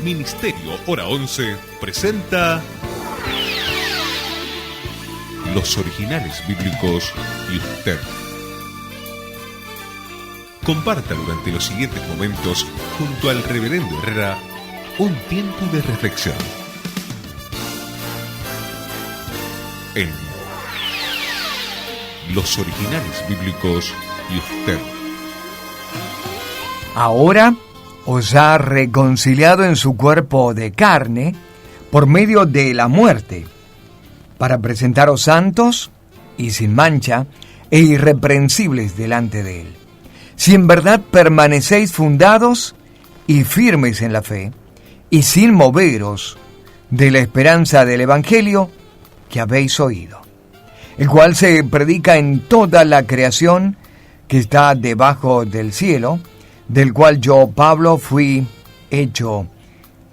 Ministerio Hora 11 presenta Los Originales Bíblicos y usted. Comparta durante los siguientes momentos junto al Reverendo Herrera un tiempo de reflexión en Los Originales Bíblicos y usted. Ahora os ha reconciliado en su cuerpo de carne por medio de la muerte, para presentaros santos y sin mancha e irreprensibles delante de él. Si en verdad permanecéis fundados y firmes en la fe, y sin moveros de la esperanza del Evangelio que habéis oído, el cual se predica en toda la creación que está debajo del cielo, del cual yo, Pablo, fui hecho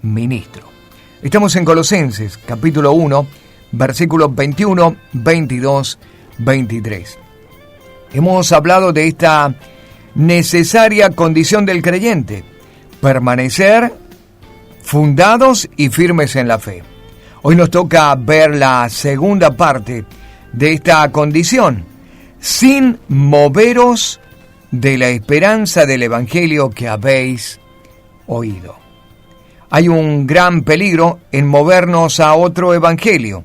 ministro. Estamos en Colosenses, capítulo 1, versículos 21, 22, 23. Hemos hablado de esta necesaria condición del creyente: permanecer fundados y firmes en la fe. Hoy nos toca ver la segunda parte de esta condición: sin moveros de la esperanza del Evangelio que habéis oído. Hay un gran peligro en movernos a otro Evangelio.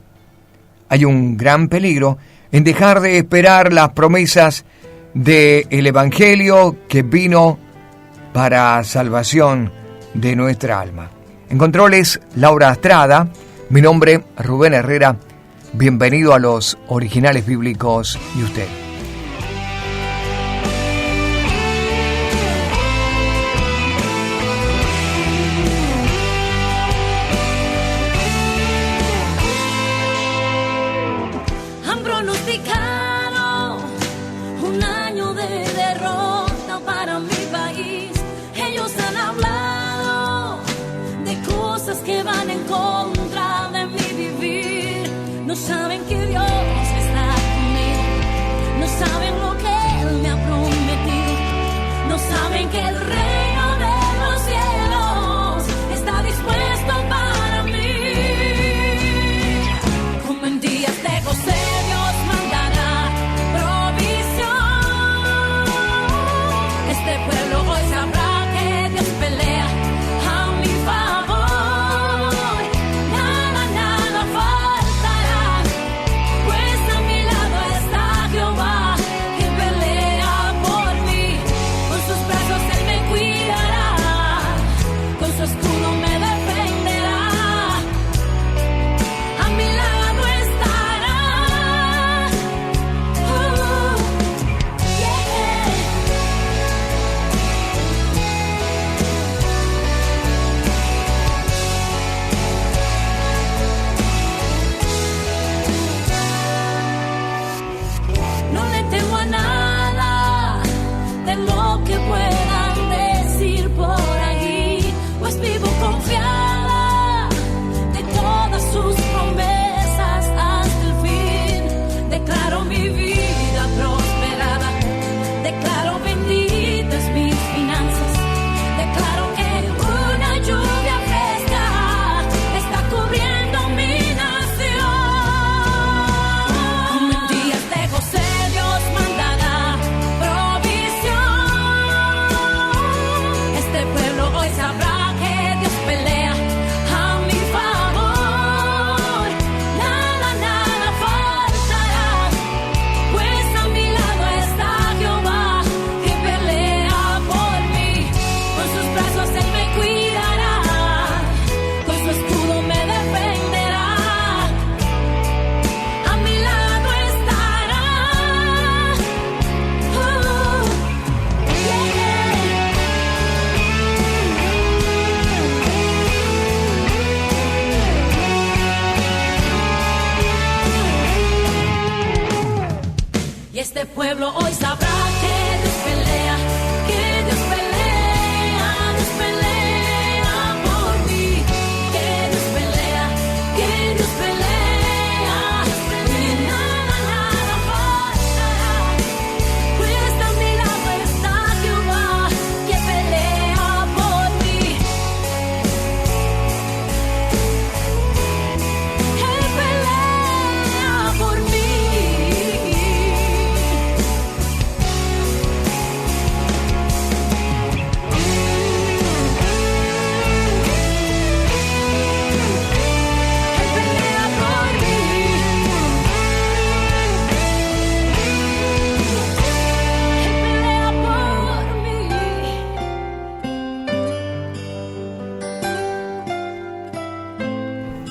Hay un gran peligro en dejar de esperar las promesas del Evangelio que vino para salvación de nuestra alma. En controles, Laura Estrada. Mi nombre, Rubén Herrera. Bienvenido a Los Originales Bíblicos y usted. Han pronosticado un año de derrota para mi país. Ellos han hablado de cosas que van en contra de mi vivir. No saben que Dios está conmigo. No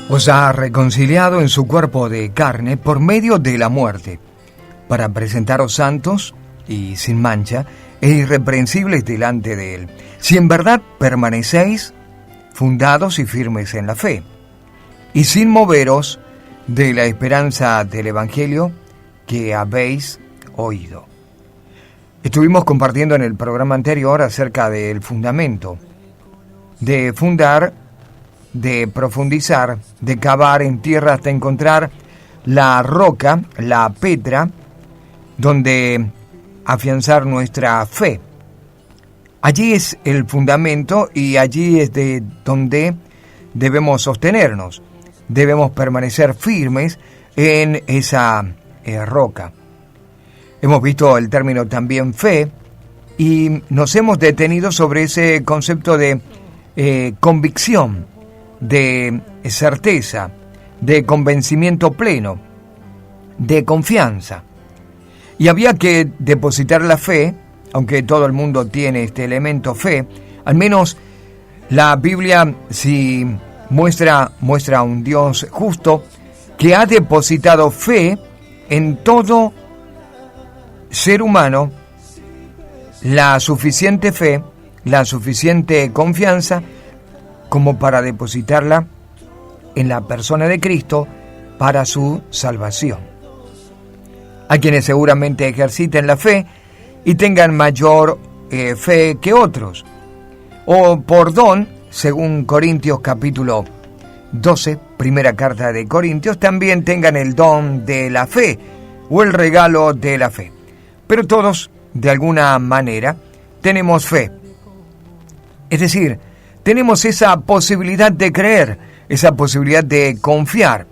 os ha reconciliado en su cuerpo de carne por medio de la muerte, para presentaros santos y sin mancha e irreprensibles delante de Él, si en verdad permanecéis fundados y firmes en la fe, y sin moveros de la esperanza del Evangelio que habéis oído. Estuvimos compartiendo en el programa anterior acerca del fundamento, de fundar, de profundizar, de cavar en tierra hasta encontrar la roca, la petra, donde afianzar nuestra fe. Allí es el fundamento y allí es de donde debemos sostenernos. Debemos permanecer firmes en esa roca. Hemos visto el término también fe y nos hemos detenido sobre ese concepto de convicción, de certeza, de convencimiento pleno, de confianza. Y había que depositar la fe, aunque todo el mundo tiene este elemento fe, al menos la Biblia sí muestra a un Dios justo que ha depositado fe en todo ser humano, la suficiente fe, la suficiente confianza como para depositarla en la persona de Cristo para su salvación. Hay quienes seguramente ejerciten la fe y tengan mayor fe que otros, o por don, según Corintios capítulo 12, primera carta de Corintios, también tengan el don de la fe o el regalo de la fe. Pero todos, de alguna manera, tenemos fe. Es decir, tenemos esa posibilidad de creer, esa posibilidad de confiar.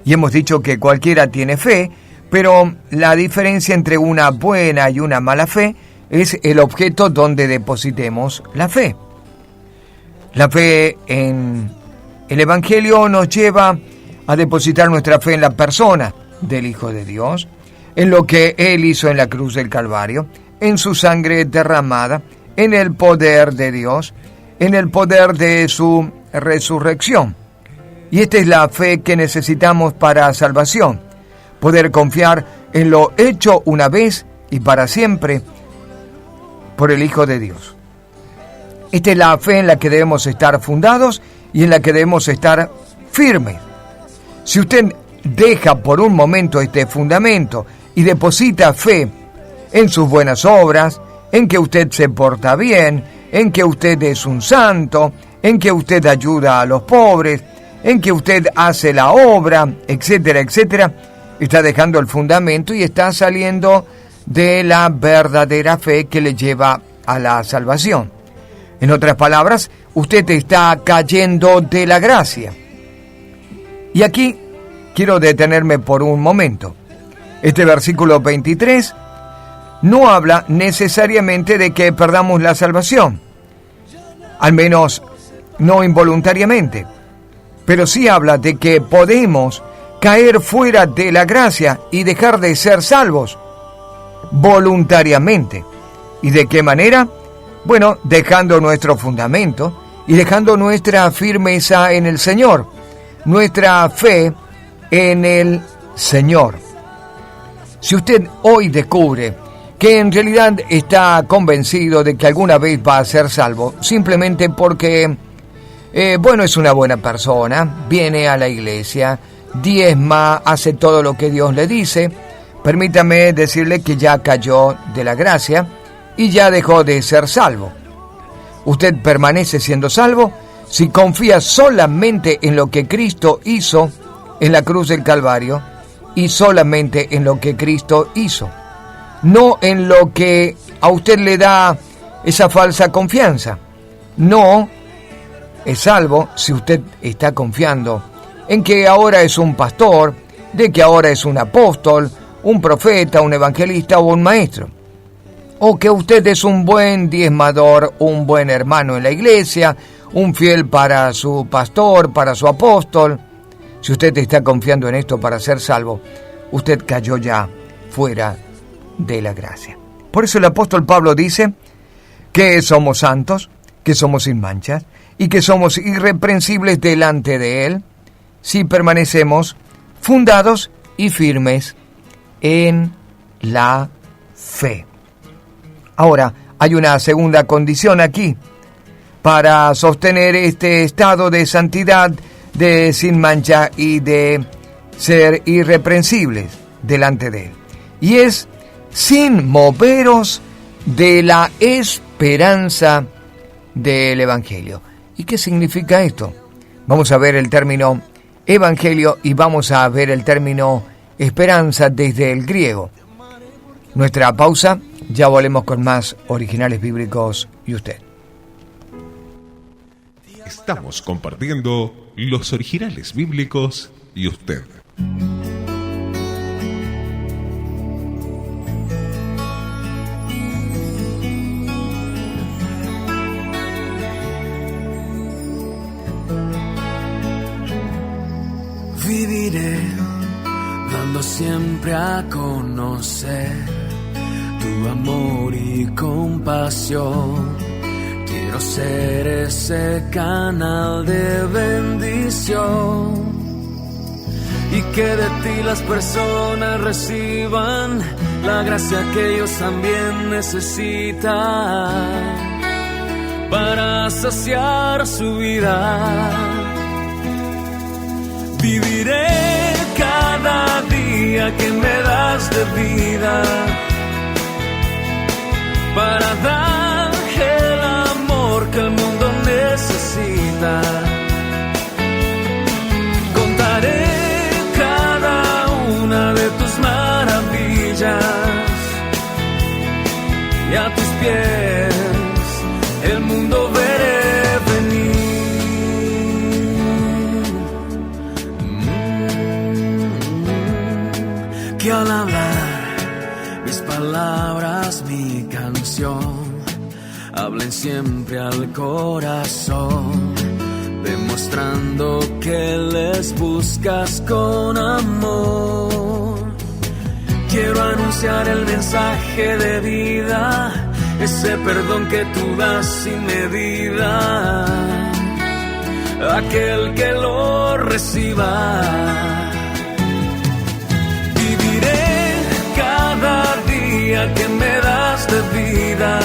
Y hemos dicho que cualquiera tiene fe, pero la diferencia entre una buena y una mala fe es el objeto donde depositemos la fe. La fe en el Evangelio nos lleva a depositar nuestra fe en la persona del Hijo de Dios, en lo que Él hizo en la cruz del Calvario, en su sangre derramada, en el poder de Dios, en el poder de su resurrección. Y esta es la fe que necesitamos para salvación, poder confiar en lo hecho una vez y para siempre por el Hijo de Dios. Esta es la fe en la que debemos estar fundados y en la que debemos estar firmes. Si usted deja por un momento este fundamento y deposita fe en sus buenas obras, en que usted se porta bien, en que usted es un santo, en que usted ayuda a los pobres, en que usted hace la obra, etcétera, etcétera, está dejando el fundamento y está saliendo de la verdadera fe que le lleva a la salvación. En otras palabras, usted está cayendo de la gracia. Y aquí quiero detenerme por un momento. Este versículo 23 no habla necesariamente de que perdamos la salvación, al menos no involuntariamente, pero sí habla de que podemos caer fuera de la gracia y dejar de ser salvos voluntariamente. ¿Y de qué manera? Bueno, dejando nuestro fundamento y dejando nuestra firmeza en el Señor, nuestra fe en el Señor. Si usted hoy descubre que en realidad está convencido de que alguna vez va a ser salvo, simplemente porque, es una buena persona, viene a la iglesia, diezma, hace todo lo que Dios le dice, permítame decirle que ya cayó de la gracia y ya dejó de ser salvo. Usted permanece siendo salvo si confía solamente en lo que Cristo hizo en la cruz del Calvario y solamente en lo que Cristo hizo, no en lo que a usted le da esa falsa confianza. No es salvo si usted está confiando en que ahora es un pastor, de que ahora es un apóstol, un profeta, un evangelista o un maestro, o que usted es un buen diezmador, un buen hermano en la iglesia, un fiel para su pastor, para su apóstol. Si usted está confiando en esto para ser salvo, usted cayó ya fuera de la gracia. Por eso el apóstol Pablo dice que somos santos, que somos sin manchas y que somos irreprensibles delante de Él, si permanecemos fundados y firmes en la fe. Ahora, hay una segunda condición aquí para sostener este estado de santidad, de sin mancha y de ser irreprensibles delante de Él. Y es sin moveros de la esperanza del Evangelio. ¿Y qué significa esto? Vamos a ver el término Evangelio y vamos a ver el término esperanza desde el griego. Nuestra pausa, ya volvemos con más originales bíblicos y usted. Estamos compartiendo los originales bíblicos y usted. Viviré dando siempre a conocer tu amor y compasión. Quiero ser ese canal de bendición y que de ti las personas reciban la gracia que ellos también necesitan para saciar su vida. Viviré cada día que me das de vida para dar el amor que el mundo necesita. Contaré cada una de tus maravillas y a tus pies el mundo veré venir. Que al hablar mis palabras, mi canción, hablen siempre al corazón, demostrando que les buscas con amor. Quiero anunciar el mensaje de vida, ese perdón que tú das sin medida, aquel que lo reciba. Cada día que me das de vida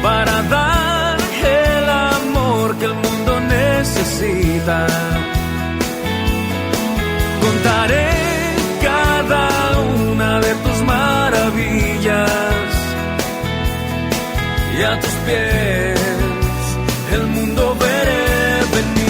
para dar el amor que el mundo necesita. Contaré cada una de tus maravillas y a tus pies el mundo veré venir.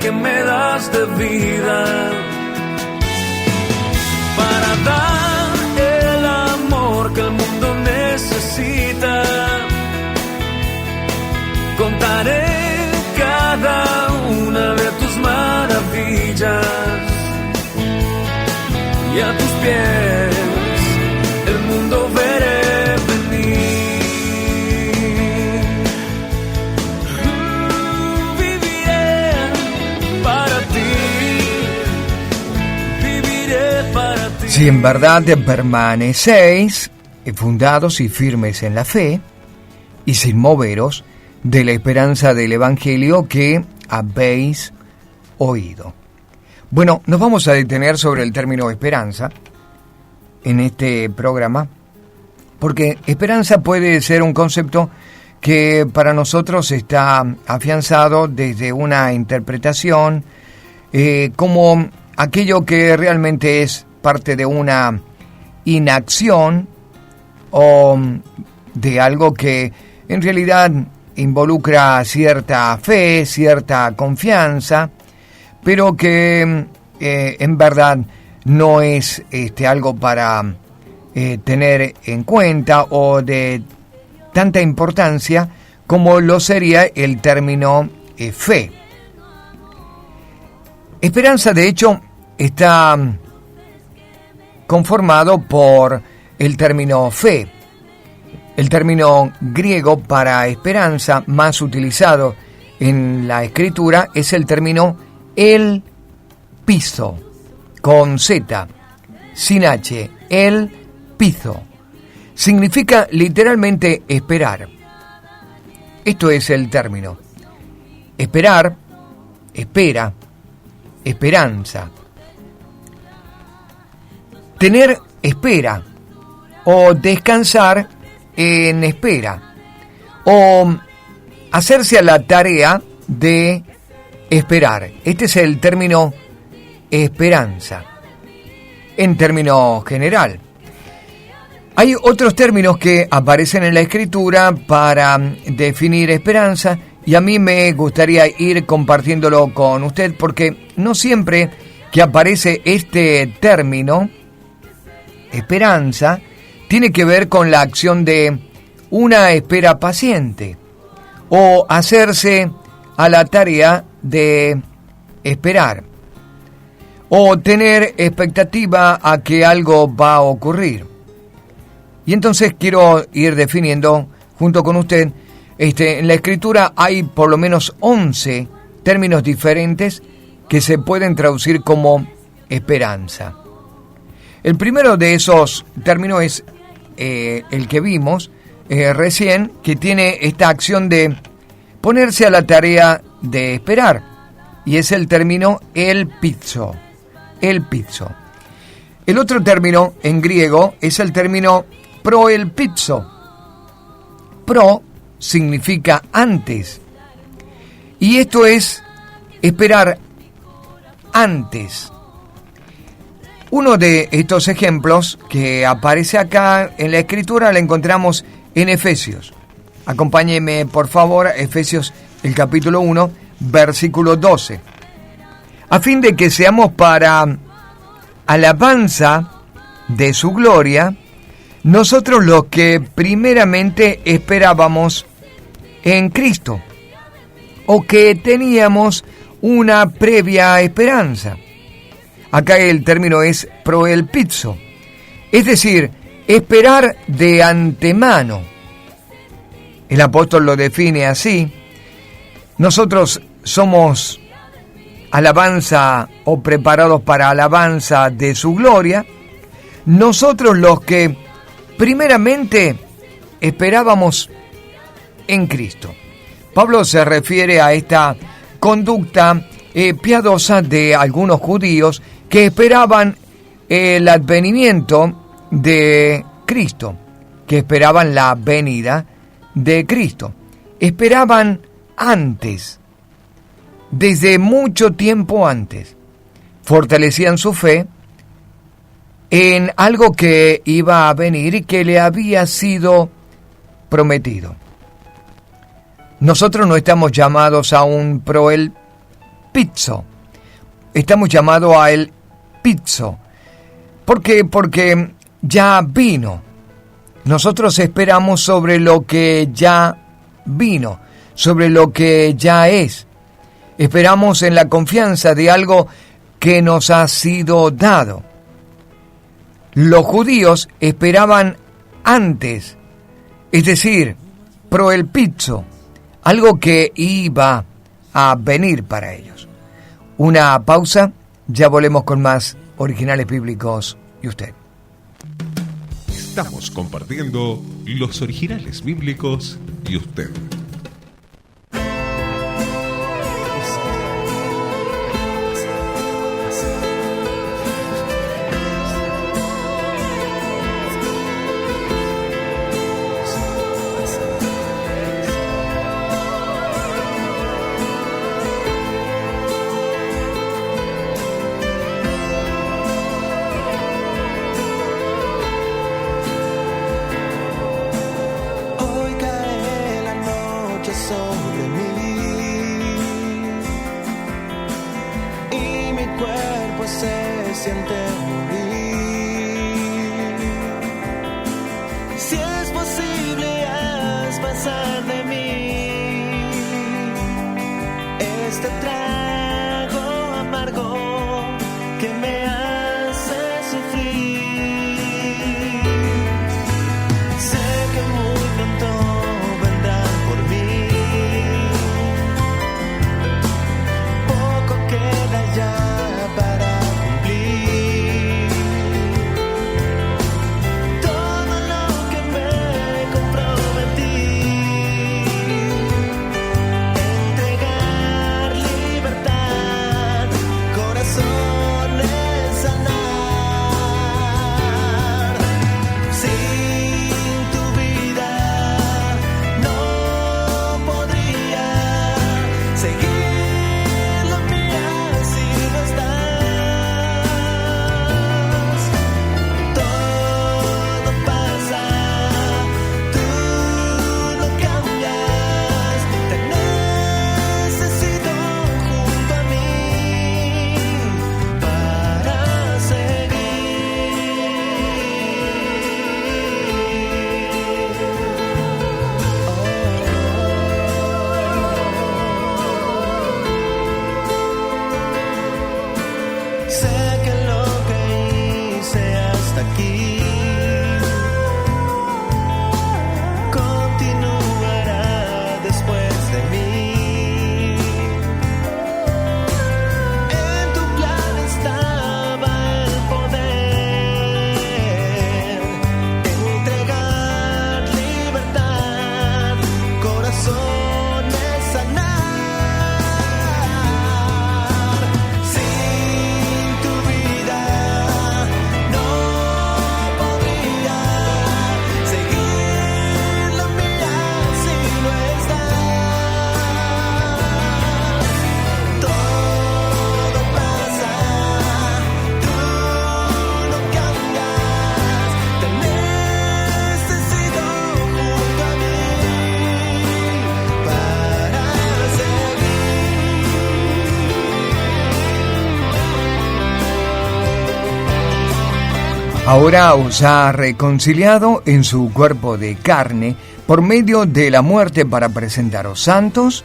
Que me das de vida para dar el amor que el mundo necesita. Contaré cada una de tus maravillas y a tus pies el mundo veré venir. Si en verdad permanecéis fundados y firmes en la fe, y sin moveros de la esperanza del Evangelio que habéis oído. Bueno, nos vamos a detener sobre el término esperanza en este programa, porque esperanza puede ser un concepto que para nosotros está afianzado desde una interpretación como aquello que realmente es parte de una inacción o de algo que en realidad involucra cierta fe, cierta confianza, pero que en verdad no es algo para tener en cuenta o de tanta importancia como lo sería el término fe. Esperanza, de hecho, está conformado por el término fe. El término griego para esperanza más utilizado en la escritura es el término el piso, con Z, sin H, el piso. Significa literalmente esperar. Esto es el término. Esperar, espera, esperanza. Tener espera o descansar en espera o hacerse a la tarea de esperar. Este es el término esperanza en término general. Hay otros términos que aparecen en la escritura para definir esperanza y a mí me gustaría ir compartiéndolo con usted porque no siempre que aparece este término, esperanza, tiene que ver con la acción de una espera paciente o hacerse a la tarea de esperar o tener expectativa a que algo va a ocurrir. Y entonces quiero ir definiendo junto con usted, en la escritura hay por lo menos 11 términos diferentes que se pueden traducir como esperanza. El primero de esos términos es el que vimos recién, que tiene esta acción de ponerse a la tarea de esperar, y es el término el pizo, el pizo. El otro término en griego es el término proelpizo. Pro significa antes. Y esto es esperar antes. Uno de estos ejemplos que aparece acá en la escritura la encontramos en Efesios. Acompáñeme, por favor, Efesios, el capítulo 1, versículo 12. A fin de que seamos para alabanza de su gloria, nosotros los que primeramente esperábamos en Cristo, o que teníamos una previa esperanza. Acá el término es proelpizo, es decir, esperar de antemano. El apóstol lo define así: nosotros somos alabanza o preparados para alabanza de su gloria, nosotros los que primeramente esperábamos en Cristo. Pablo se refiere a esta conducta piadosa de algunos judíos que esperaban el advenimiento de Cristo, que esperaban la venida de Cristo. Esperaban antes, desde mucho tiempo antes. Fortalecían su fe en algo que iba a venir y que le había sido prometido. Nosotros no estamos llamados a un proelpizo, estamos llamados a el pizo. ¿Por qué? Porque ya vino. Nosotros esperamos sobre lo que ya vino, sobre lo que ya es. Esperamos en la confianza de algo que nos ha sido dado. Los judíos esperaban antes, es decir, proelpizo, algo que iba a venir para ellos. Una pausa, ya volvemos con más originales bíblicos y usted. Estamos compartiendo los originales bíblicos y usted. Ahora os ha reconciliado en su cuerpo de carne por medio de la muerte para presentaros santos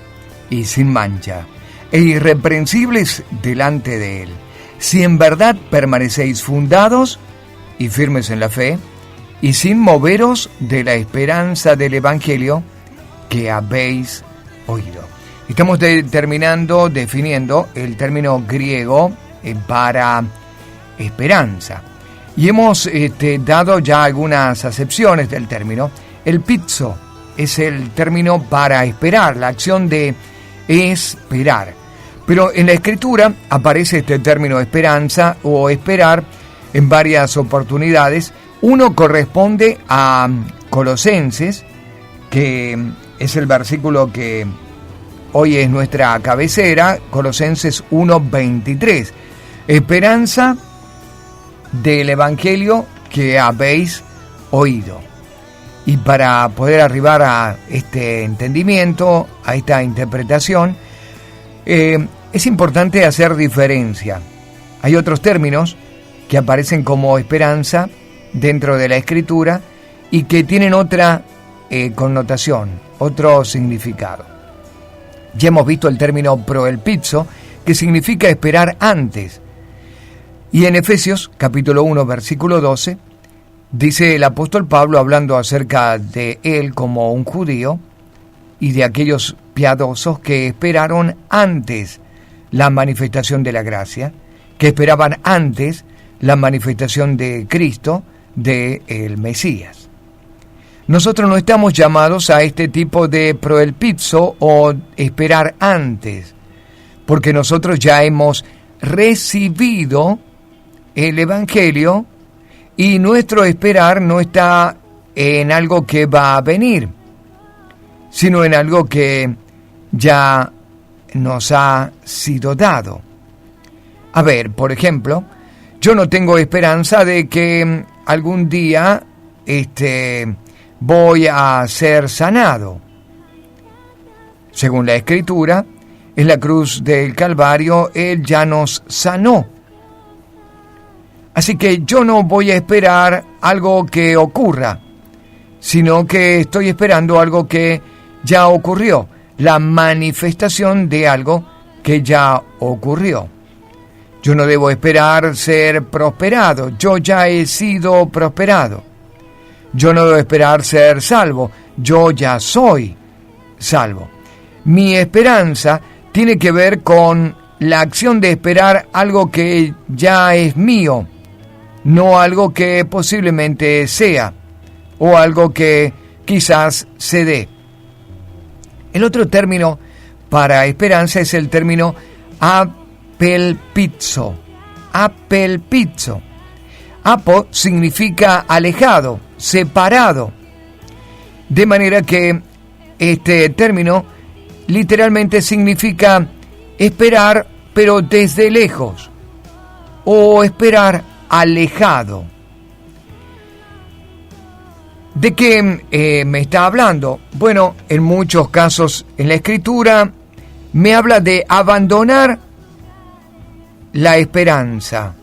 y sin mancha e irreprensibles delante de Él, si en verdad permanecéis fundados y firmes en la fe, y sin moveros de la esperanza del Evangelio que habéis oído. Estamos definiendo el término griego para esperanza. Y hemos dado ya algunas acepciones del término. El pizzo es el término para esperar, la acción de esperar. Pero en la Escritura aparece este término esperanza o esperar en varias oportunidades. Uno corresponde a Colosenses, que es el versículo que hoy es nuestra cabecera, Colosenses 1:23. Esperanza del Evangelio que habéis oído. Y para poder arribar a este entendimiento, a esta interpretación, es importante hacer diferencia. Hay otros términos que aparecen como esperanza dentro de la Escritura y que tienen otra connotación, otro significado. Ya hemos visto el término proelpizo, que significa esperar antes. Y en Efesios, capítulo 1, versículo 12, dice el apóstol Pablo, hablando acerca de él como un judío y de aquellos piadosos que esperaron antes la manifestación de la gracia, que esperaban antes la manifestación de Cristo, de el Mesías. Nosotros no estamos llamados a este tipo de proelpizo o esperar antes, porque nosotros ya hemos recibido el Evangelio y nuestro esperar no está en algo que va a venir, sino en algo que ya nos ha sido dado. A ver, por ejemplo, yo no tengo esperanza de que algún día voy a ser sanado. Según la Escritura, en la cruz del Calvario, Él ya nos sanó. Así que yo no voy a esperar algo que ocurra, sino que estoy esperando algo que ya ocurrió, la manifestación de algo que ya ocurrió. Yo no debo esperar ser prosperado, yo ya he sido prosperado. Yo no debo esperar ser salvo, yo ya soy salvo. Mi esperanza tiene que ver con la acción de esperar algo que ya es mío, no algo que posiblemente sea, o algo que quizás se dé. El otro término para esperanza es el término apelpizo. Apelpizo. Apo significa alejado, separado. De manera que este término literalmente significa esperar, pero desde lejos, o esperar alejado. ¿De qué me está hablando? Bueno, en muchos casos en la Escritura me habla de abandonar la esperanza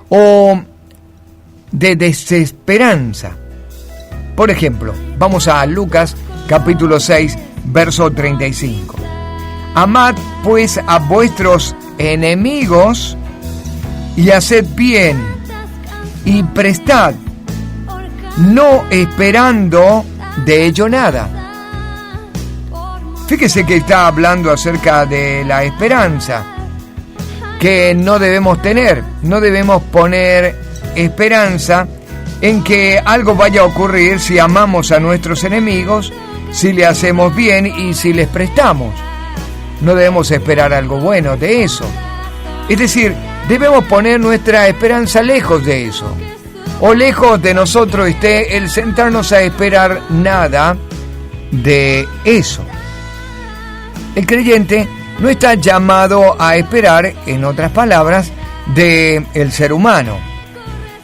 o de desesperanza. Por ejemplo, vamos a Lucas capítulo 6, verso 35. Amad pues a vuestros enemigos y haced bien y prestad, no esperando de ello nada. Fíjese que está hablando acerca de la esperanza que no debemos tener. No debemos poner esperanza en que algo vaya a ocurrir si amamos a nuestros enemigos, si le hacemos bien y si les prestamos. No debemos esperar algo bueno de eso. Es decir, debemos poner nuestra esperanza lejos de eso. O lejos de nosotros esté el sentarnos a esperar nada de eso. El creyente no está llamado a esperar, en otras palabras, del ser humano,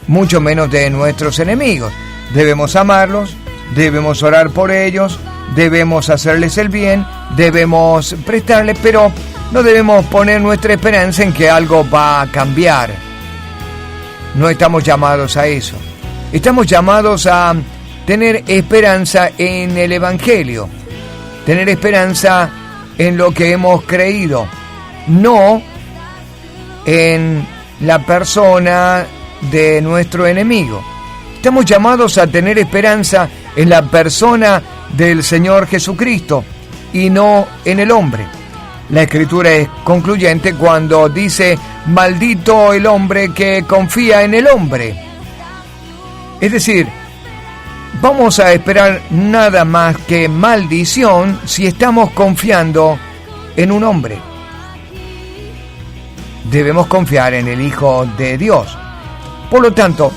mucho menos de nuestros enemigos. Debemos amarlos, debemos orar por ellos, debemos hacerles el bien, debemos prestarles, pero no debemos poner nuestra esperanza en que algo va a cambiar. no estamos llamados a eso. Estamos llamados a tener esperanza en el Evangelio, tener esperanza en lo que hemos creído, no en la persona de nuestro enemigo. Estamos llamados a tener esperanza en la persona del Señor Jesucristo y no en el hombre. La Escritura es concluyente cuando dice: maldito el hombre que confía en el hombre. Es decir, vamos a esperar nada más que maldición si estamos confiando en un hombre. Debemos confiar en el Hijo de Dios. Por lo tanto,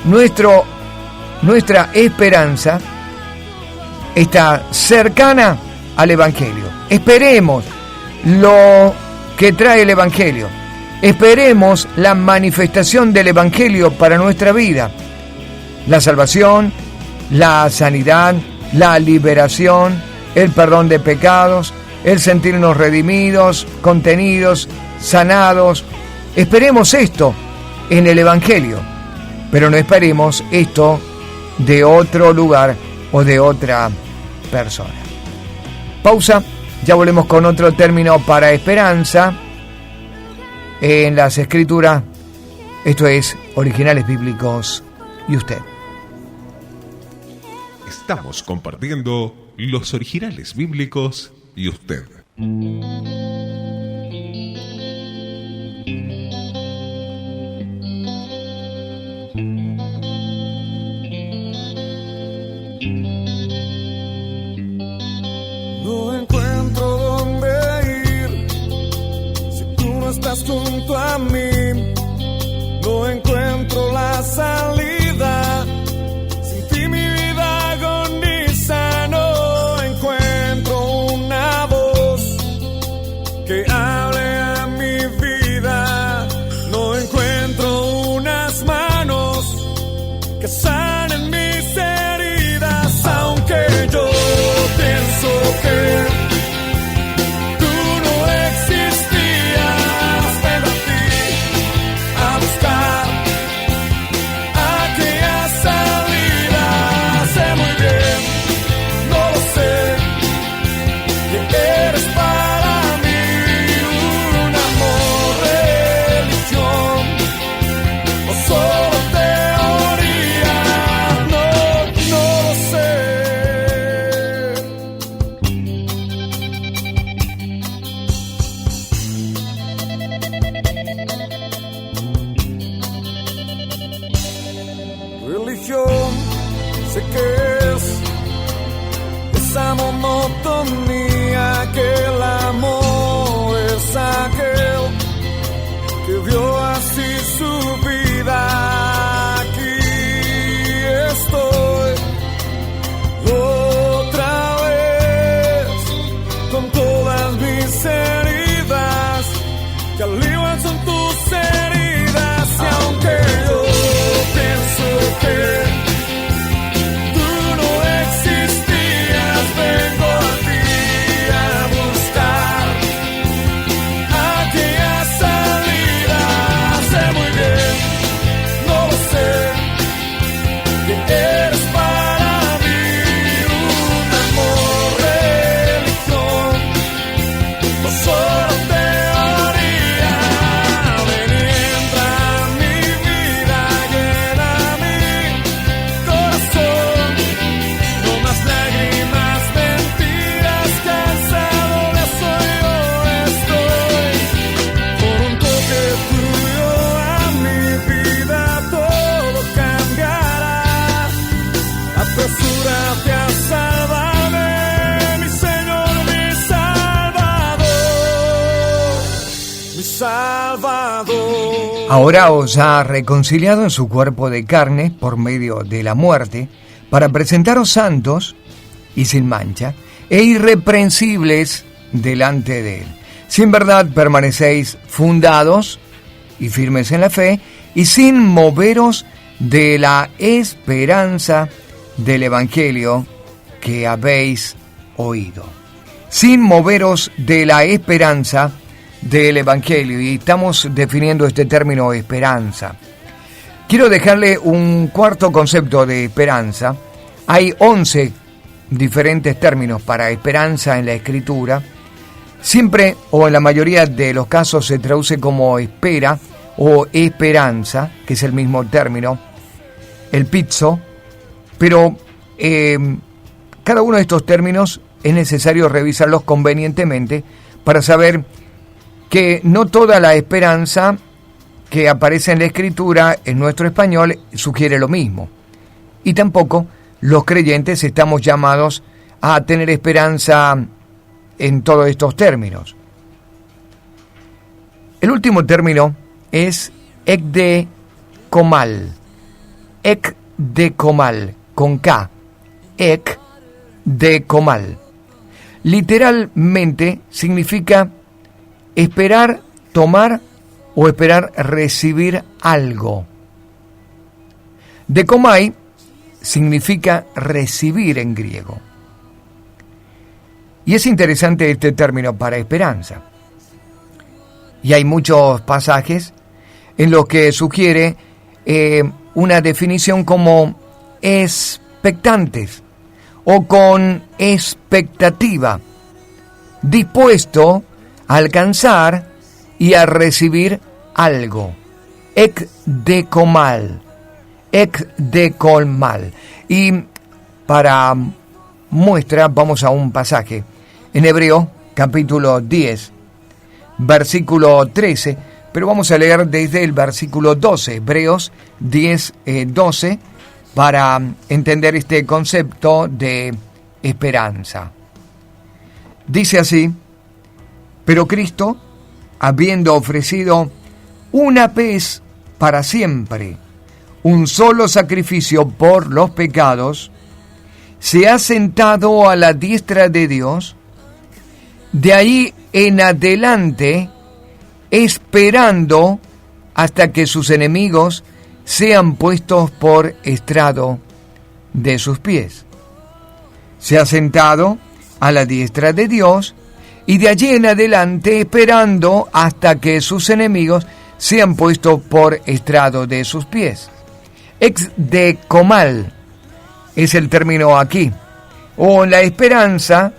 nuestra esperanza está cercana al Evangelio. Esperemos lo que trae el Evangelio. Esperemos la manifestación del Evangelio para nuestra vida. La salvación, la sanidad, la liberación, el perdón de pecados, el sentirnos redimidos, contenidos, sanados. Esperemos esto en el Evangelio, pero no esperemos esto de otro lugar o de otra persona. Pausa, ya volvemos con otro término para esperanza en las Escrituras. Esto es Originales Bíblicos y usted. Estamos compartiendo los originales bíblicos y usted. No encuentro dónde ir si tú no estás junto a mí. No encuentro la salida. Sin ti mi vida agoniza. No encuentro una voz que hable a mi vida. No encuentro unas manos que sanen mis heridas. Aunque yo pienso que tú no existías, ven a ti a buscar aquella salida. Sé muy bien, no lo sé, que eres para mí un amor, religión o solo teoría. No lo sé. Religión, sé que es esa monotonía, que el amor es aquel que vio así su vida. Aquí estoy otra vez con todas mis heridas, que al igual son tus heridas. Y aunque yo pienso que tú no existías, vengo a ti a buscar aquella salida. Sé muy bien, no lo sé, que eres para mí un amor, religión o solo teoría. Ven y entra en mi vida, llena mi corazón. No más lágrimas, mentiras, cansado de soy yo estoy. Por un toque tuyo a mi vida todo cambiará. Apresúrate a salvarme, mi Señor, mi Salvador, mi Salvador. Ahora os ha reconciliado en su cuerpo de carne por medio de la muerte, para presentaros santos y sin mancha e irreprensibles delante de él. Si en verdad permanecéis fundados y firmes en la fe, y sin moveros de la esperanza del Evangelio que habéis oído. Sin moveros de la esperanza del Evangelio, y estamos definiendo este término esperanza. quiero dejarle un cuarto concepto de esperanza. Hay 11 diferentes términos para esperanza en la Escritura. Siempre o en la mayoría de los casos se traduce como espera o esperanza, que es el mismo término, el pizzo, pero cada uno de estos términos es necesario revisarlos convenientemente para saber que no toda la esperanza que aparece en la Escritura en nuestro español sugiere lo mismo. Y tampoco los creyentes estamos llamados a tener esperanza en todos estos términos. El último término es ekdekomal. Ekdekomal, con K. Ekdekomal. Literalmente significa esperar, tomar o esperar recibir algo. Dekomai significa recibir en griego. Y es interesante este término para esperanza. Y hay muchos pasajes en los que sugiere una definición como expectantes o con expectativa, dispuesto a alcanzar y a recibir algo. Ekdekomal. Ekdekomal. Y para muestra vamos a un pasaje en Hebreo, capítulo 10, versículo 13, pero vamos a leer desde el versículo 12, Hebreos 10, 12, para entender este concepto de esperanza. Dice así: pero Cristo, habiendo ofrecido una vez para siempre un solo sacrificio por los pecados, se ha sentado a la diestra de Dios. De ahí en adelante, esperando hasta que sus enemigos sean puestos por estrado de sus pies. Se ha sentado a la diestra de Dios, y de allí en adelante esperando hasta que sus enemigos sean puestos por estrado de sus pies. Ekdekomal es el término aquí, o la esperanza,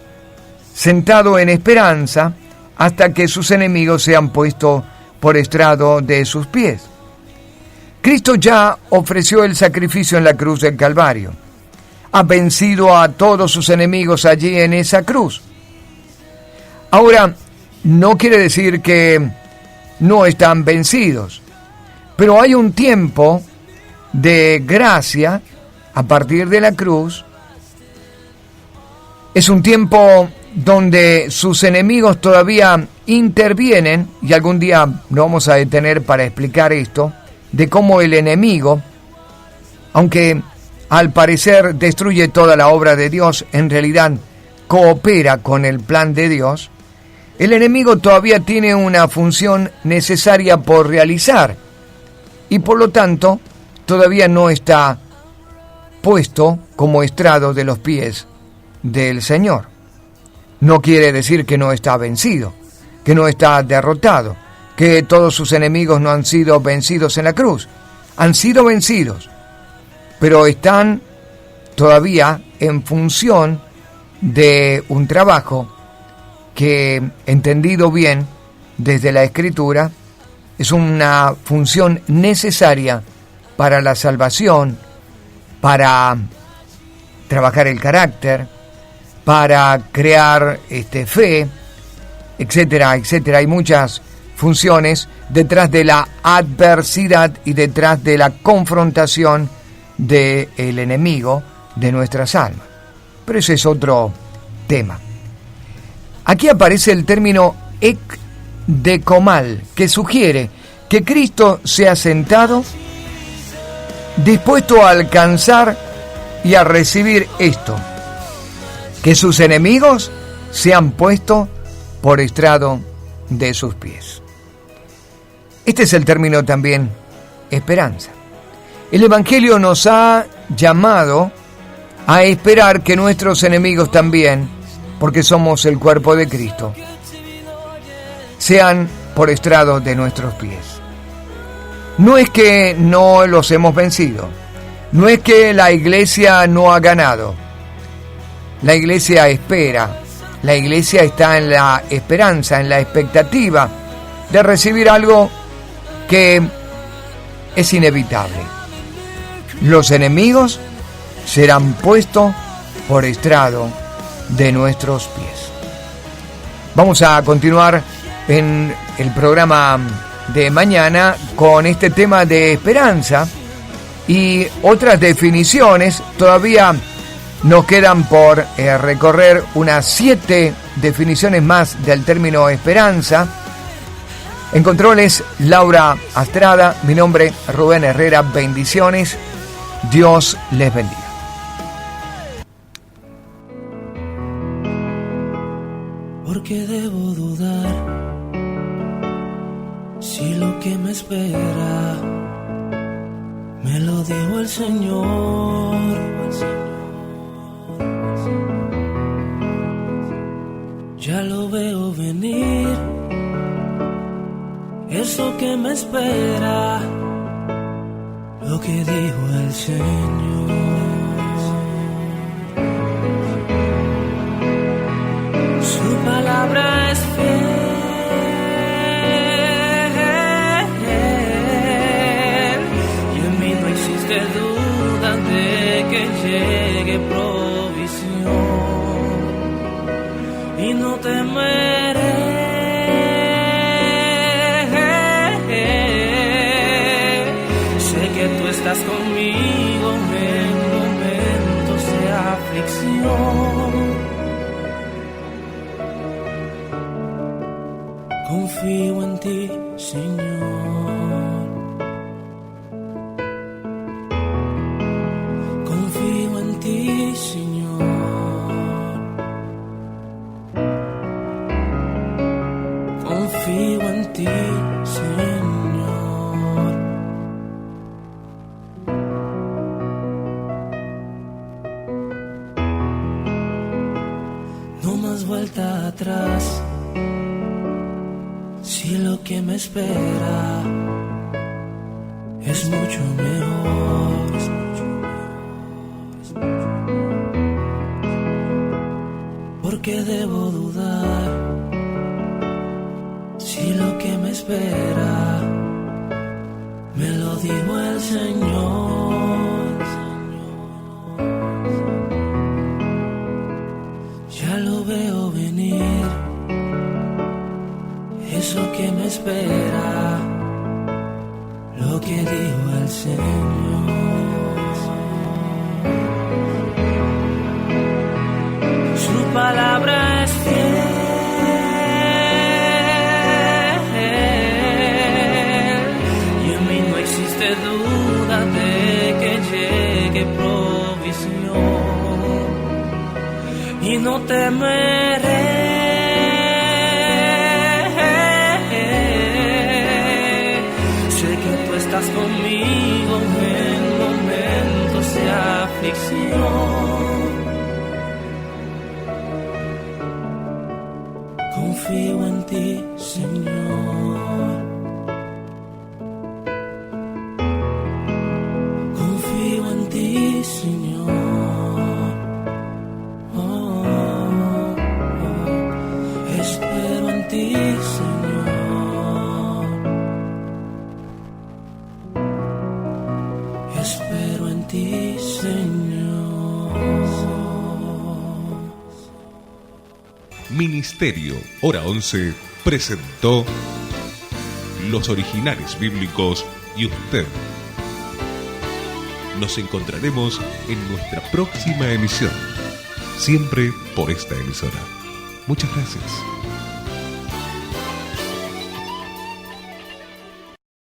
sentado en esperanza hasta que sus enemigos sean puestos por estrado de sus pies. Cristo ya ofreció el sacrificio en la cruz del Calvario. Ha vencido a todos sus enemigos allí en esa cruz. Ahora, no quiere decir que no están vencidos, pero hay un tiempo de gracia a partir de la cruz. Es un tiempo donde sus enemigos todavía intervienen, y algún día nos vamos a detener para explicar esto, de cómo el enemigo, aunque al parecer destruye toda la obra de Dios, en realidad coopera con el plan de Dios. El enemigo todavía tiene una función necesaria por realizar, y por lo tanto todavía no está puesto como estrado de los pies del Señor. No quiere decir que no está vencido, que no está derrotado, que todos sus enemigos no han sido vencidos en la cruz. Han sido vencidos, pero están todavía en función de un trabajo que, entendido bien desde la Escritura, es una función necesaria para la salvación, para trabajar el carácter, para crear fe, etcétera, etcétera. Hay muchas funciones detrás de la adversidad y detrás de la confrontación del enemigo de nuestras almas. Pero ese es otro tema. Aquí aparece el término ekdekomal, que sugiere que Cristo se ha sentado dispuesto a alcanzar y a recibir esto, que sus enemigos se han puesto por estrado de sus pies. Este es el término también esperanza. El Evangelio nos ha llamado a esperar que nuestros enemigos también, porque somos el cuerpo de Cristo, sean por estrado de nuestros pies. No es que no los hemos vencido, no es que la iglesia no ha ganado. La iglesia espera, la iglesia está en la esperanza, en la expectativa de recibir algo que es inevitable. Los enemigos serán puestos por estrado de nuestros pies. Vamos a continuar en el programa de mañana con este tema de esperanza y otras definiciones. Todavía nos quedan por recorrer unas 7 definiciones más del término esperanza. En controles, Laura Astrada. Mi nombre, Rubén Herrera. Bendiciones. Dios les bendiga. Porque debo dudar si lo que me espera me lo dijo el Señor. Ya lo veo venir, eso que me espera, lo que dijo el Señor. Su palabra es fiel y en mí no existe duda de que llegue provisión. Y no temeré, sé que tú estás conmigo en momentos de aflicción. Confío en ti, Señor. Confío en ti, Señor. Confío en ti, Señor. No más vuelta atrás, si lo que me espera es mucho mejor. Porque debo dudar si lo que me espera me lo dijo el Señor. Ya lo veo venir, eso que me espera, lo que dijo el Señor. Su palabra es fiel y en mí no existe duda de que llegue provisión. Y no temeré, estás conmigo en momentos de aflicción. Confío en ti, Señor. Confío en ti, Señor. Espero en ti, Señor. Espero en ti, Señor. Ministerio Hora 11 presentó Los Originales Bíblicos y usted. Nos encontraremos en nuestra próxima emisión, siempre por esta emisora. Muchas gracias.